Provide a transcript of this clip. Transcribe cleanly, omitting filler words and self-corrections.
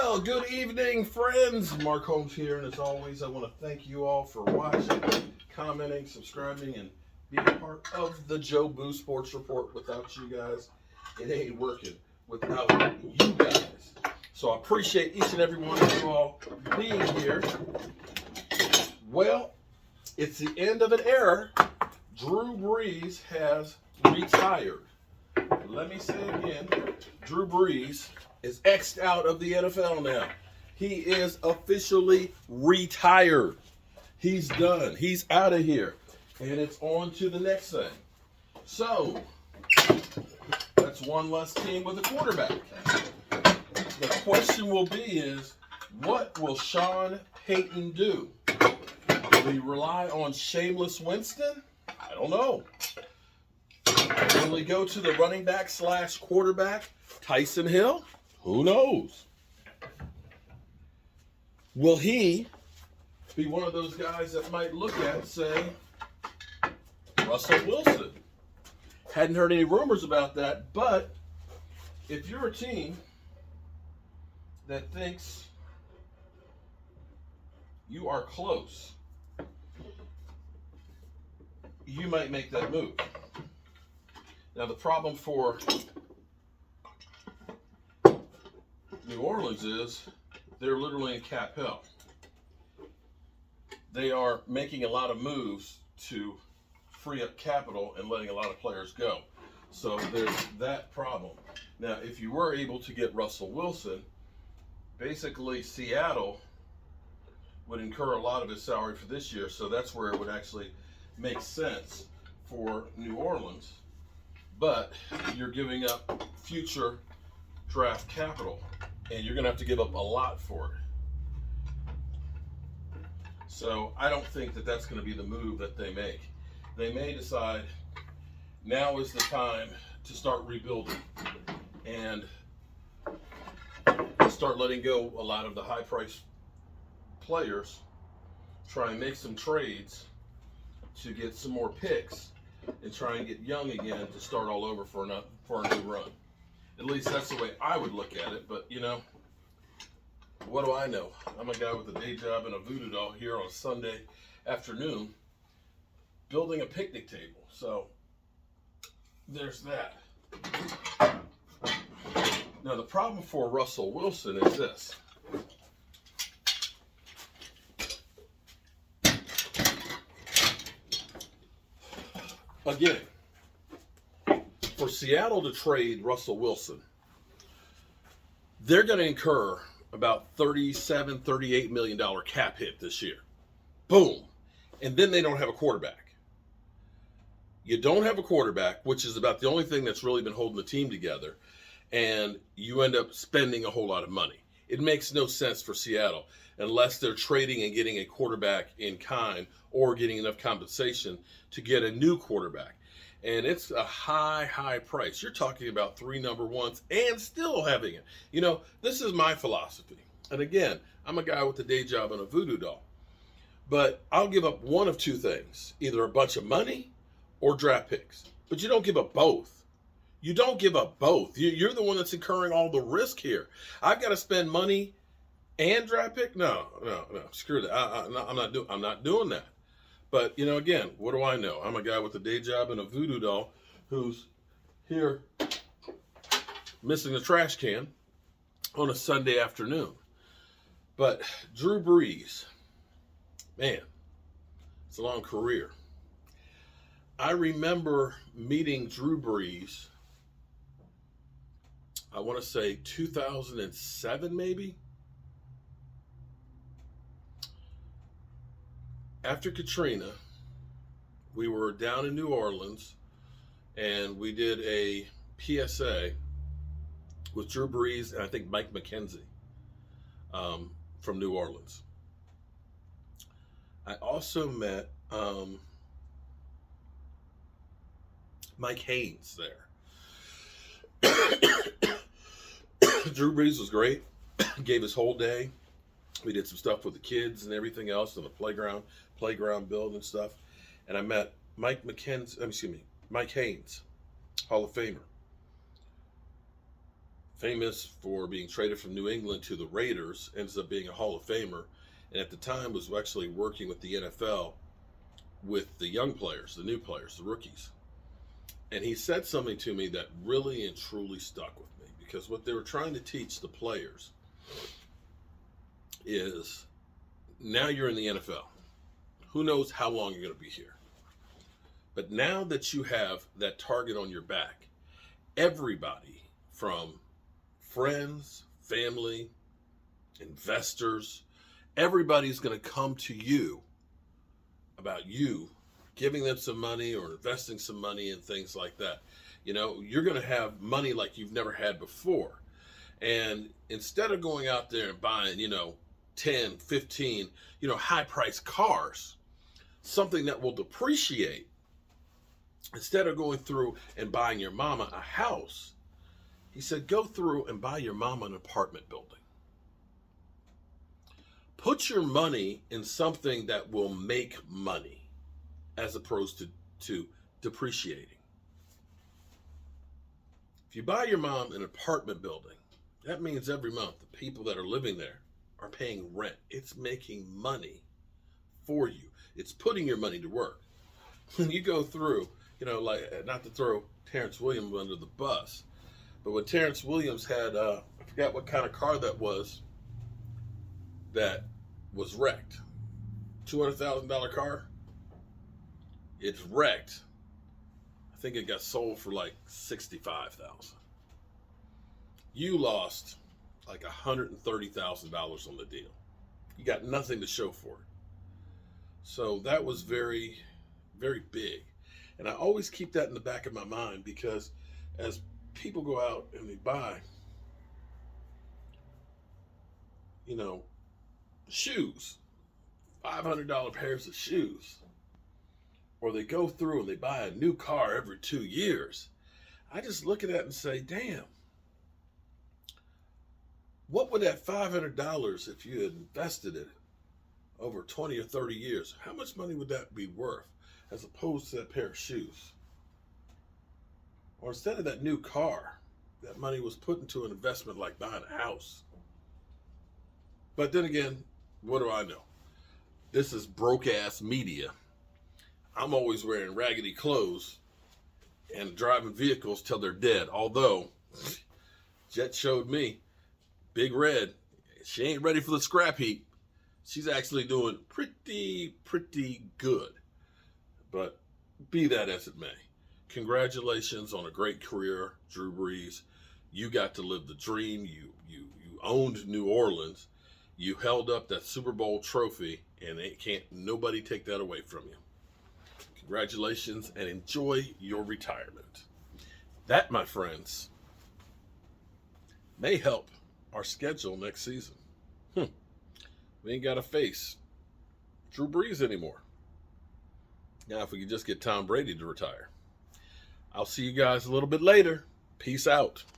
Well, good evening, friends. Mark Holmes here, and as always, I want to thank you all for watching, commenting, subscribing, and being part of the Jobu Sports Report. Without you guys, it ain't working. Without you guys. So I appreciate each and every one of you all being here. Well, it's the end of an era. Drew Brees has retired. Let me say again, Drew Brees is X'd out of the NFL now. He is officially retired. He's done. He's out of here. And it's on to the next thing. So, that's one less team with a quarterback. The question will be is, what will Sean Payton do? Will he rely on shameless Winston? I don't know. Will he go to the running back / quarterback, Tyson Hill? Who knows? Will he be one of those guys that might look at, say, Russell Wilson? Hadn't heard any rumors about that, but if you're a team that thinks you are close, you might make that move. Now, the problem for New Orleans is they're literally in cap hell. They are making a lot of moves to free up capital and letting a lot of players go. So there's that problem. Now, if you were able to get Russell Wilson, basically Seattle would incur a lot of his salary for this year. So that's where it would actually make sense for New Orleans. But you're giving up future draft capital, and you're going to have to give up a lot for it. So I don't think that that's going to be the move that they make. They may decide now is the time to start rebuilding and start letting go a lot of the high-priced players, try and make some trades to get some more picks, and try and get young again to start all over for a new run. At least that's the way I would look at it. But, you know, what do I know? I'm a guy with a day job and a voodoo doll here on a Sunday afternoon building a picnic table. So there's that. Now, the problem for Russell Wilson is this. Again, for Seattle to trade Russell Wilson, they're going to incur about $37, $38 million cap hit this year. Boom. And then they don't have a quarterback. You don't have a quarterback, which is about the only thing that's really been holding the team together, and you end up spending a whole lot of money. It makes no sense for Seattle unless they're trading and getting a quarterback in kind or getting enough compensation to get a new quarterback. And it's a high price. You're talking about 3 number ones and still having it. You know, this is my philosophy. And again, I'm a guy with a day job and a voodoo doll. But I'll give up one of two things, either a bunch of money or draft picks. But you don't give up both. You don't give up both. You're the one that's incurring all the risk here. I've got to spend money and draft pick? No. Screw that. I'm not doing that. But, you know, again, what do I know? I'm a guy with a day job and a voodoo doll who's here missing the trash can on a Sunday afternoon. But Drew Brees, man, it's a long career. I remember meeting Drew Brees, I want to say 2007 maybe. After Katrina, we were down in New Orleans, and we did a PSA with Drew Brees and I think Mike McKenzie from New Orleans. I also met Mike Haynes there. Drew Brees was great. Gave his whole day. We did some stuff with the kids and everything else on the playground build and stuff. And I met Mike Haynes, Hall of Famer. famous for being traded from New England to the Raiders, ends up being a Hall of Famer, and at the time was actually working with the NFL with the young players, the new players, the rookies. And he said something to me that really and truly stuck with me, because what they were trying to teach the players is, now you're in the NFL. Who knows how long you're going to be here? But now that you have that target on your back, everybody from friends, family, investors, everybody's going to come to you about you giving them some money or investing some money and things like that. You know, you're going to have money like you've never had before. And instead of going out there and buying, 10, 15, high priced cars, something that will depreciate, instead of going through and buying your mama a house, he said, go through and buy your mama an apartment building. Put your money in something that will make money as opposed to depreciating. If you buy your mom an apartment building, that means every month the people that are living there are paying rent. It's making money for you. It's putting your money to work. When you go through, like, not to throw Terrence Williams under the bus, but when Terrence Williams had, I forgot what kind of car that was wrecked. $200,000 car. It's wrecked. I think it got sold for like $65,000. You lost like $130,000 on the deal. You got nothing to show for it. So that was very, very big. And I always keep that in the back of my mind, because as people go out and they buy, shoes, $500 pairs of shoes, or they go through and they buy a new car every 2 years, I just look at that and say, damn, what would that $500, if you had invested it over 20 or 30 years, how much money would that be worth as opposed to that pair of shoes? Or instead of that new car, that money was put into an investment like buying a house. But then again, what do I know? This is broke ass media. I'm always wearing raggedy clothes and driving vehicles till they're dead. Although, Jet showed me, Big Red, she ain't ready for the scrap heap. She's actually doing pretty good. But be that as it may, congratulations on a great career, Drew Brees. You got to live the dream. You owned New Orleans. You held up that Super Bowl trophy, and nobody take that away from you. Congratulations, and enjoy your retirement. That, my friends, may help our schedule next season. We ain't got to face Drew Brees anymore. Now, if we could just get Tom Brady to retire. I'll see you guys a little bit later. Peace out.